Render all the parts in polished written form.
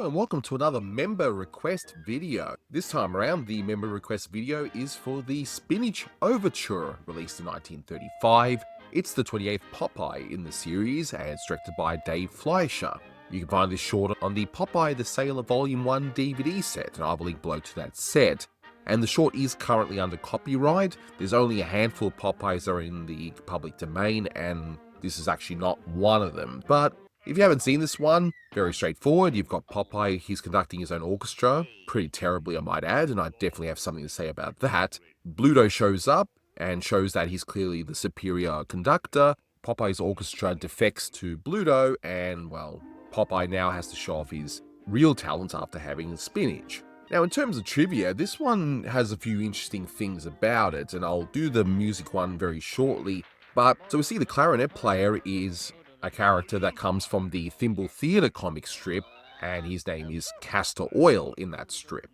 Hello and welcome to another member request video. This time around, the member request video is for the Spinach Overture, released in 1935. It's the 28th Popeye in the series, and it's directed by Dave Fleischer. You can find this short on the Popeye the Sailor Volume 1 DVD set, and I will link below to that set. And the short is currently under copyright. There's only a handful of Popeyes that are in the public domain, and this is actually not one of them. But if you haven't seen this one, very straightforward. You've got Popeye, he's conducting his own orchestra, pretty terribly I might add, and I definitely have something to say about that. Bluto shows up and shows that he's clearly the superior conductor. Popeye's orchestra defects to Bluto, and well, Popeye now has to show off his real talent after having spinach. Now, in terms of trivia, this one has a few interesting things about it, and I'll do the music one very shortly. So we see the clarinet player is a character that comes from the Thimble Theatre comic strip, and his name is Castor Oil in that strip.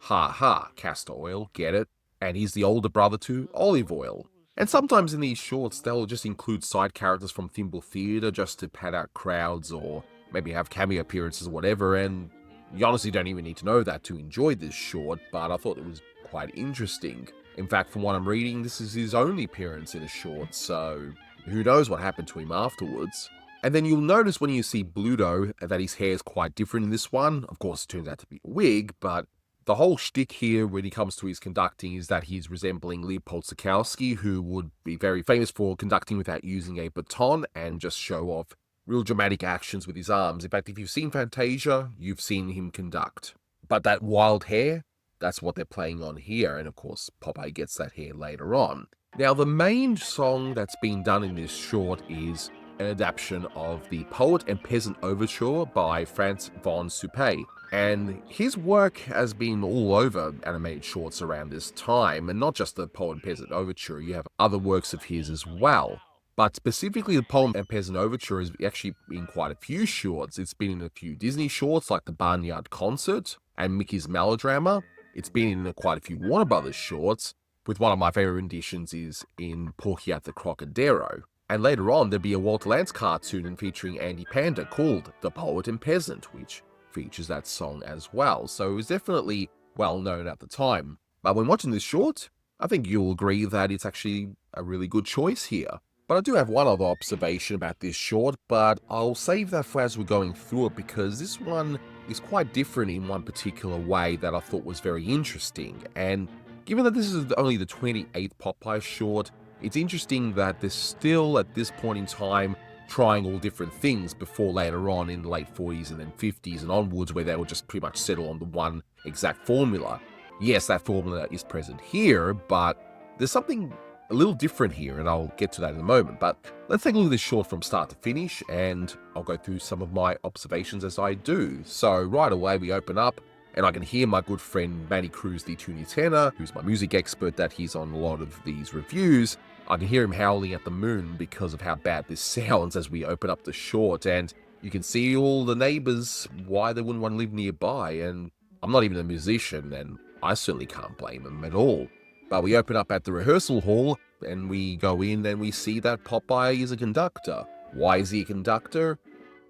Ha ha, Castor Oil, get it? And he's the older brother to Olive Oil. And sometimes in these shorts, they'll just include side characters from Thimble Theatre just to pad out crowds, or maybe have cameo appearances or whatever, and you honestly don't even need to know that to enjoy this short, but I thought it was quite interesting. In fact, from what I'm reading, this is his only appearance in a short, so who knows what happened to him afterwards. And then you'll notice when you see Bluto that his hair is quite different in this one. Of course, it turns out to be a wig, but the whole shtick here when it comes to his conducting is that he's resembling Leopold Stokowski, who would be very famous for conducting without using a baton and just show off real dramatic actions with his arms. In fact, if you've seen Fantasia, you've seen him conduct. But that wild hair, that's what they're playing on here, and of course, Popeye gets that hair later on. Now, the main song that's being done in this short is an adaptation of the Poet and Peasant Overture by Franz von Suppé. And his work has been all over animated shorts around this time, and not just the Poet and Peasant Overture, you have other works of his as well. But specifically, the Poem and Peasant Overture has actually been quite a few shorts. It's been in a few Disney shorts like the Barnyard Concert and Mickey's Melodrama. It's been in quite a few Warner Brothers shorts, with one of my favorite renditions is in Porky at the Crocodero. And later on, there'll be a Walter Lantz cartoon featuring Andy Panda called The Poet and Peasant, which features that song as well. So it was definitely well known at the time. But when watching this short, I think you'll agree that it's actually a really good choice here. But I do have one other observation about this short, but I'll save that for as we're going through it, because this one is quite different in one particular way that I thought was very interesting. And given that this is only the 28th Popeye short, it's interesting that they're still, at this point in time, trying all different things before later on in the late 40s and then 50s and onwards, where they will just pretty much settle on the one exact formula. Yes, that formula is present here, but there's something a little different here, and I'll get to that in a moment. But let's take a look at this short from start to finish, and I'll go through some of my observations as I do. So right away we open up, and I can hear my good friend Manny Cruz, the tuning tenor, who's my music expert that he's on a lot of these reviews. I can hear him howling at the moon because of how bad this sounds as we open up the short, and you can see all the neighbors, why they wouldn't want to live nearby, and I'm not even a musician, and I certainly can't blame them at all. But we open up at the rehearsal hall, and we go in and we see that Popeye is a conductor. Why is he a conductor?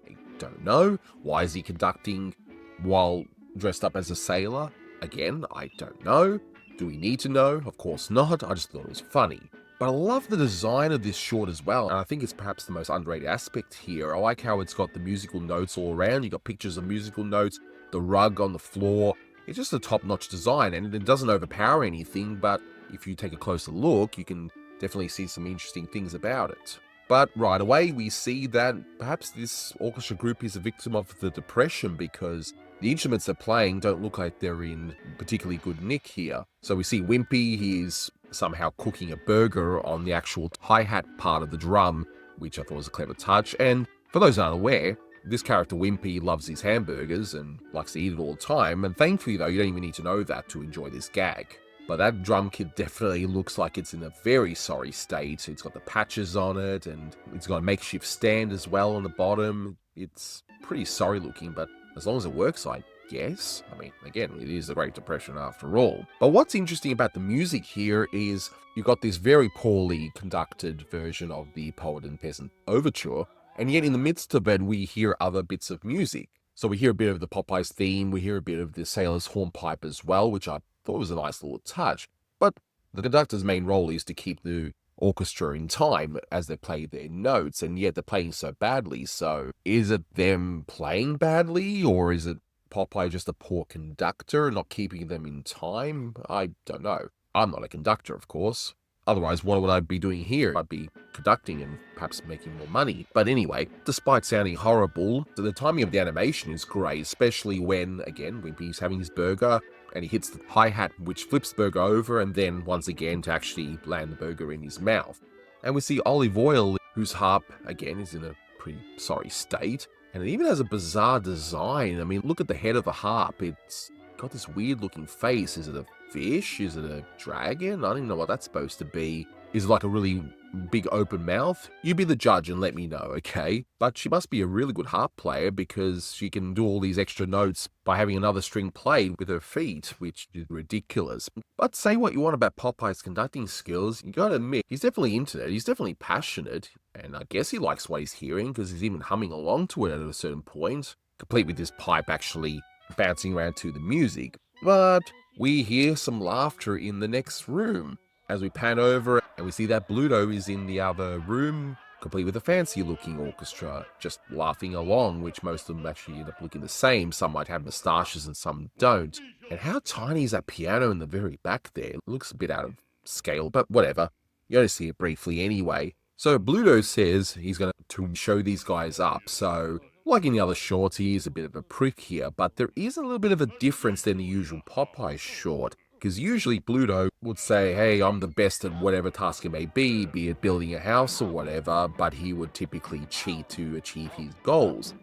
I don't know. Why is he conducting while dressed up as a sailor? Again, I don't know. Do we need to know? Of course not. I just thought it was funny. But I love the design of this short as well, and I think it's perhaps the most underrated aspect here. I like how it's got the musical notes all around. You got pictures of musical notes, the rug on the floor. It's just a top-notch design, and it doesn't overpower anything, but if you take a closer look, you can definitely see some interesting things about it. But right away, we see that perhaps this orchestra group is a victim of the Depression, because the instruments they're playing don't look like they're in particularly good nick here. So we see Wimpy, he's somehow cooking a burger on the actual hi-hat part of the drum, which I thought was a clever touch. And for those unaware, this character Wimpy loves his hamburgers and likes to eat it all the time, and thankfully though, you don't even need to know that to enjoy this gag. But that drum kit definitely looks like it's in a very sorry state. It's got the patches on it, and it's got a makeshift stand as well on the bottom. It's pretty sorry looking, but as long as it works, I guess. I mean, again, it is the Great Depression after all. But what's interesting about the music here is you've got this very poorly conducted version of the Poet and Peasant Overture, and yet in the midst of it, we hear other bits of music. So we hear a bit of the Popeye's theme, we hear a bit of the Sailor's hornpipe as well, which I thought was a nice little touch. But the conductor's main role is to keep the orchestra in time as they play their notes, and yet they're playing so badly. So is it them playing badly, or is it Popeye just a poor conductor, not keeping them in time? I don't know. I'm not a conductor, of course. Otherwise, what would I be doing here? I'd be conducting and perhaps making more money. But anyway, despite sounding horrible, the timing of the animation is great, especially when, again, Wimpy's having his burger and he hits the hi-hat, which flips the burger over, and then once again to actually land the burger in his mouth. And we see Olive Oil, whose harp, again, is in a pretty sorry state. And it even has a bizarre design. I mean, look at the head of the harp. It's got this weird looking face. Is it a fish? Is it a dragon? I don't even know what that's supposed to be. Is it like a really big open mouth? You be the judge and let me know, okay? But she must be a really good harp player because she can do all these extra notes by having another string played with her feet, which is ridiculous. But say what you want about Popeye's conducting skills, you gotta admit, he's definitely into it. He's definitely passionate, and I guess he likes what he's hearing because he's even humming along to it at a certain point, complete with his pipe actually bouncing around to the music. But we hear some laughter in the next room as we pan over and we see that Bluto is in the other room, complete with a fancy looking orchestra, just laughing along, which most of them actually end up looking the same. Some might have moustaches and some don't. And how tiny is that piano in the very back there? It looks a bit out of scale, but whatever. You only see it briefly anyway. So Bluto says he's going to show these guys up, so like in the other shorts, he is a bit of a prick here, but there is a little bit of a difference than the usual Popeye short, because usually Bluto would say, hey, I'm the best at whatever task it may be it building a house or whatever, but he would typically cheat to achieve his goals.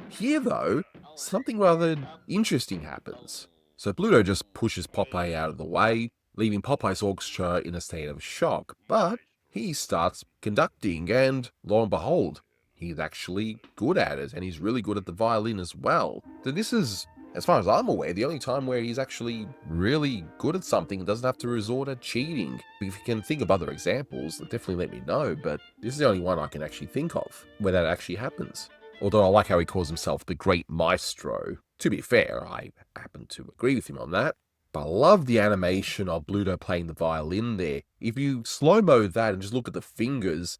Here, though, something rather interesting happens. So Bluto just pushes Popeye out of the way, leaving Popeye's orchestra in a state of shock, but he starts conducting, and lo and behold, he's actually good at it, and he's really good at the violin as well. So this is, as far as I'm aware, the only time where he's actually really good at something and doesn't have to resort to cheating. If you can think of other examples, definitely let me know, but this is the only one I can actually think of where that actually happens. Although I like how he calls himself the Great Maestro. To be fair, I happen to agree with him on that. But I love the animation of Bluto playing the violin there. If you slow-mo that and just look at the fingers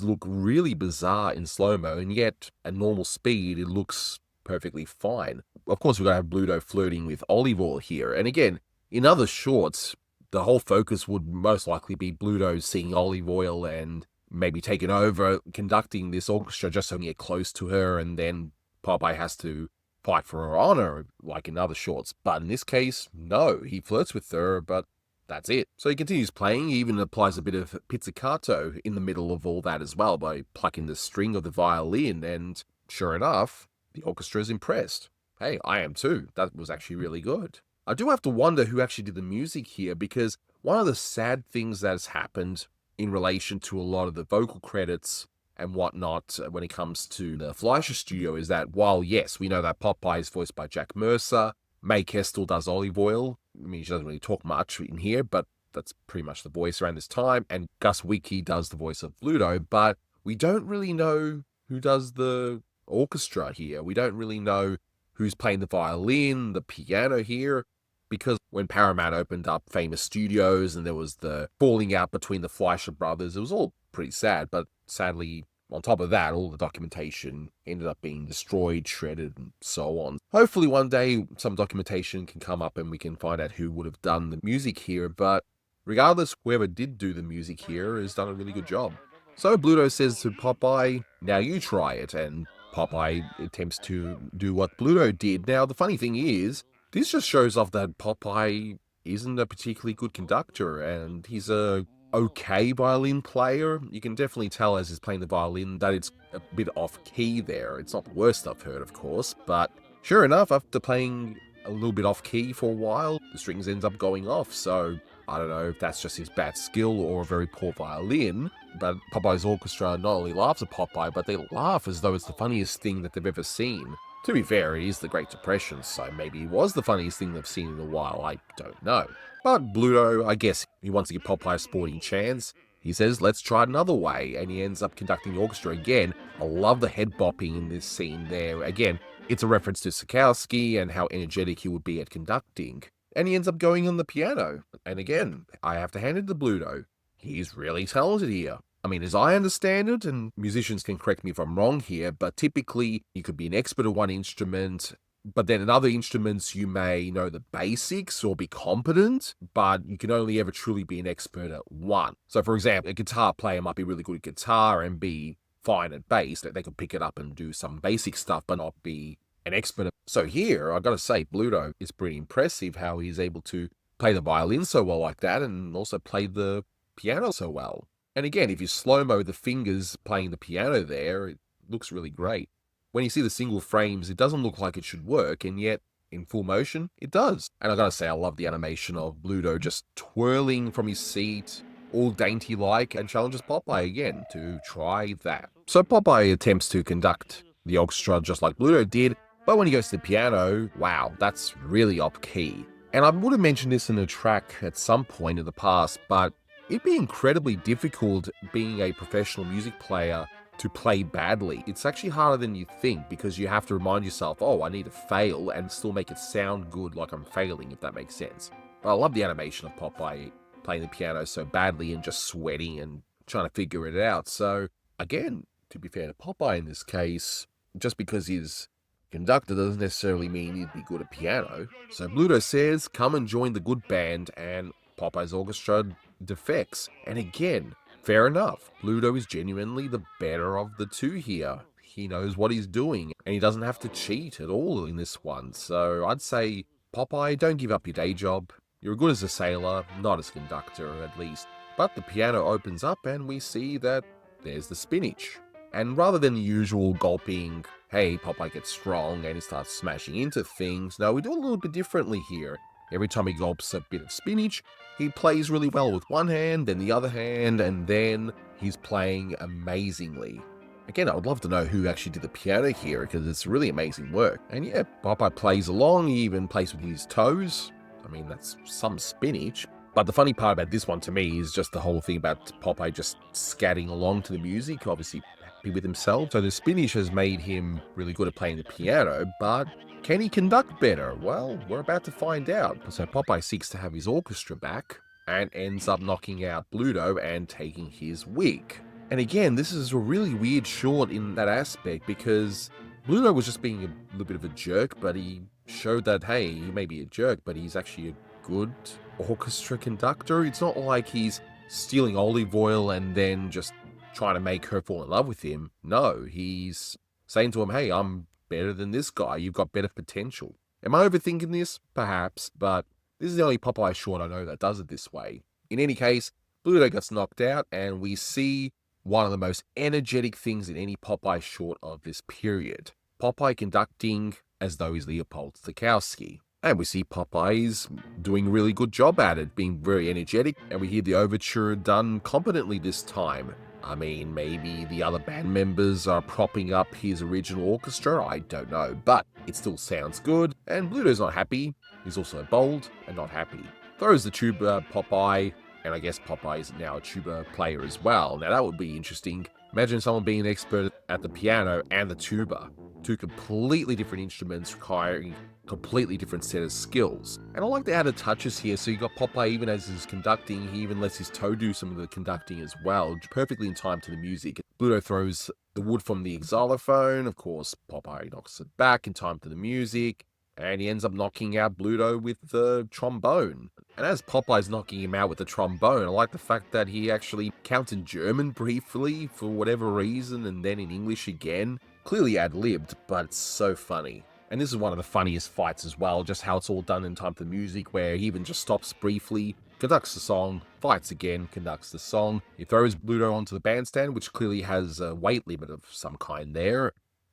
look really bizarre in slow-mo, and yet at normal speed it looks perfectly fine. Of course, we're going to have Bluto flirting with Olive Oil here, and again, in other shorts, the whole focus would most likely be Bluto seeing Olive Oil and maybe taking over, conducting this orchestra just so he can get close to her, and then Popeye has to fight for her honor, like in other shorts. But in this case, no, he flirts with her, but that's it. So he continues playing. He even applies a bit of pizzicato in the middle of all that as well by plucking the string of the violin, and sure enough, the orchestra is impressed. Hey, I am too. That was actually really good. I do have to wonder who actually did the music here, because one of the sad things that has happened in relation to a lot of the vocal credits and whatnot when it comes to the Fleischer studio is that while, yes, we know that Popeye is voiced by Jack Mercer, Mae Castor does Olive Oil. I mean, she doesn't really talk much in here, but that's pretty much the voice around this time, and Gus Wiki does the voice of Bluto, but we don't really know who does the orchestra here. We don't really know who's playing the violin, the piano here, because when Paramount opened up Famous Studios and there was the falling out between the Fleischer brothers, it was all pretty sad, but sadly, on top of that, all the documentation ended up being destroyed, shredded, and so on. Hopefully one day some documentation can come up and we can find out who would have done the music here, but regardless, whoever did do the music here has done a really good job. So Bluto says to Popeye, now you try it, and Popeye attempts to do what Bluto did. Now, the funny thing is, this just shows off that Popeye isn't a particularly good conductor, and he's a okay violin player. You can definitely tell as he's playing the violin that it's a bit off key there. It's not the worst I've heard, of course, but sure enough, after playing a little bit off key for a while, the strings ends up going off, so I don't know if that's just his bad skill or a very poor violin, but Popeye's orchestra not only laughs at Popeye, but they laugh as though it's the funniest thing that they've ever seen. To be fair, it is the Great Depression, so maybe it was the funniest thing they've seen in a while, I don't know. But Bluto, I guess he wants to give Popeye a sporting chance. He says, let's try it another way, and he ends up conducting the orchestra again. I love the head bopping in this scene there. Again, It's a reference to Stokowski and how energetic he would be at conducting. And he ends up going on the piano. And again, I have to hand it to Bluto. He's really talented here. I mean, as I understand it, and musicians can correct me if I'm wrong here, but typically you could be an expert at one instrument, but then in other instruments you may know the basics or be competent, but you can only ever truly be an expert at one. So for example, a guitar player might be really good at guitar and be fine at bass. They could pick it up and do some basic stuff, but not be an expert. So here, I gotta say, Bluto is pretty impressive how he's able to play the violin so well like that and also play the piano so well. And again, if you slow-mo the fingers playing the piano there, it looks really great. When you see the single frames, it doesn't look like it should work, and yet, in full motion, it does. And I gotta say, I love the animation of Bluto just twirling from his seat, all dainty-like, and challenges Popeye again to try that. So Popeye attempts to conduct the orchestra just like Bluto did, but when he goes to the piano, wow, that's really off-key. And I would have mentioned this in a track at some point in the past, but it'd be incredibly difficult being a professional music player to play badly. It's actually harder than you think because you have to remind yourself, oh, I need to fail and still make it sound good like I'm failing, if that makes sense. But I love the animation of Popeye playing the piano so badly and just sweating and trying to figure it out. So again, to be fair to Popeye in this case, just because he's conductor doesn't necessarily mean he'd be good at piano. So Bluto says, come and join the good band, and Popeye's orchestra defects. And again, fair enough, Bluto is genuinely the better of the two here. He knows what he's doing, and he doesn't have to cheat at all in this one. So I'd say, Popeye, don't give up your day job. You're good as a sailor, not as a conductor at least. But the piano opens up and we see that there's the spinach. And rather than the usual gulping, hey, Popeye gets strong and he starts smashing into things, no, we do a little bit differently here. Every time he gulps a bit of spinach, he plays really well with one hand, then the other hand, and then he's playing amazingly. Again, I would love to know who actually did the piano here, because it's really amazing work. And yeah, Popeye plays along, he even plays with his toes. I mean, that's some spinach. But the funny part about this one to me is just the whole thing about Popeye just scatting along to the music, obviously happy with himself. So the spinach has made him really good at playing the piano, but can he conduct better? Well, we're about to find out. So Popeye seeks to have his orchestra back and ends up knocking out Bluto and taking his wig. And again, this is a really weird short in that aspect because Bluto was just being a little bit of a jerk, but he showed that, hey, he may be a jerk, but he's actually a good orchestra conductor. It's not like he's stealing olive oil and then just trying to make her fall in love with him. No, he's saying to him, hey, I'm better than this guy. You've got better potential. Am I overthinking this? Perhaps, but this is the only Popeye short I know that does it this way. In any case, Bluto gets knocked out and we see one of the most energetic things in any Popeye short of this period. Popeye conducting as though he's Leopold Stokowski. And we see Popeye's doing a really good job at it, being very energetic, and we hear the overture done competently this time. I mean, maybe the other band members are propping up his original orchestra, I don't know, but it still sounds good, and Bluto's not happy. He's also bold and not happy. Throws the tuba at Popeye, and I guess Popeye is now a tuba player as well. Now that would be interesting. Imagine someone being an expert at the piano and the tuba. Two completely different instruments requiring completely different set of skills. And I like the added touches here. So you got Popeye, even as he's conducting, he even lets his toe do some of the conducting as well, perfectly in time to the music. Bluto throws the wood from the xylophone. Of course, Popeye knocks it back in time to the music. And he ends up knocking out Bluto with the trombone. And as Popeye's knocking him out with the trombone, I like the fact that he actually counts in German briefly for whatever reason, and then in English again. Clearly ad-libbed, but it's so funny. And this is one of the funniest fights as well, just how it's all done in time to the music, where he even just stops briefly, conducts the song, fights again, conducts the song. He throws Bluto onto the bandstand, which clearly has a weight limit of some kind there,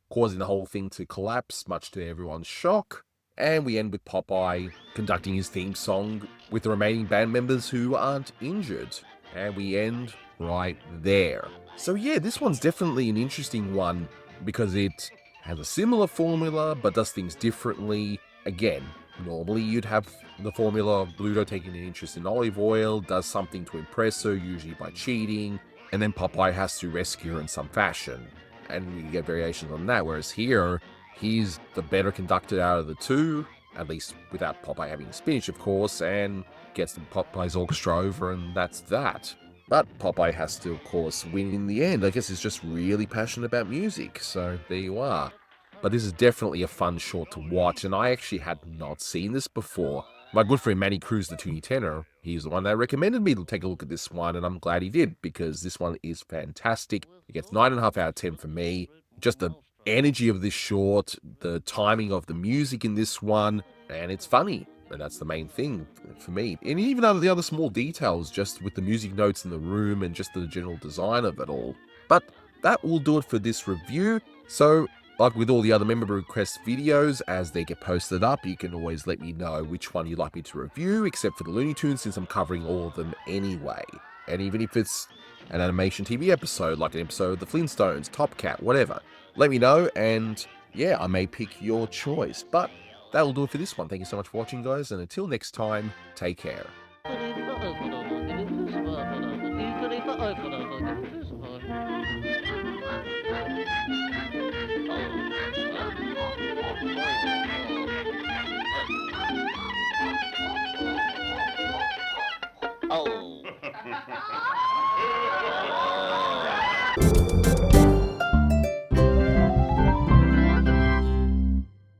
causing the whole thing to collapse, much to everyone's shock. And we end with Popeye conducting his theme song with the remaining band members who aren't injured. And we end right there. So yeah, this one's definitely an interesting one because it has a similar formula but does things differently. Again, normally you'd have the formula of Bluto taking an interest in olive oil, does something to impress her, usually by cheating, and then Popeye has to rescue her in some fashion. And we get variations on that, whereas here, He's the better conductor out of the two, at least without Popeye having Spinach, of course, and gets Popeye's orchestra over, and that's that. But Popeye has to, of course, win in the end. I guess he's just really passionate about music, so there you are. But this is definitely a fun short to watch, and I actually had not seen this before. My good friend Manny Cruz, the Toonie Tenor, he's the one that recommended me to take a look at this one, and I'm glad he did, because this one is fantastic. It gets 9.5 out of 10 for me. Just the energy of this short, the timing of the music in this one, and it's funny. And that's the main thing for me. And even the other small details, just with the music notes in the room and just the general design of it all. But that will do it for this review. So, like with all the other member request videos, as they get posted up, you can always let me know which one you'd like me to review, except for the Looney Tunes, since I'm covering all of them anyway. And even if it's an animation TV episode, like an episode of The Flintstones, Top Cat, whatever, let me know, and yeah, I may pick your choice. But that'll do it for this one. Thank you so much for watching, guys, and until next time, take care.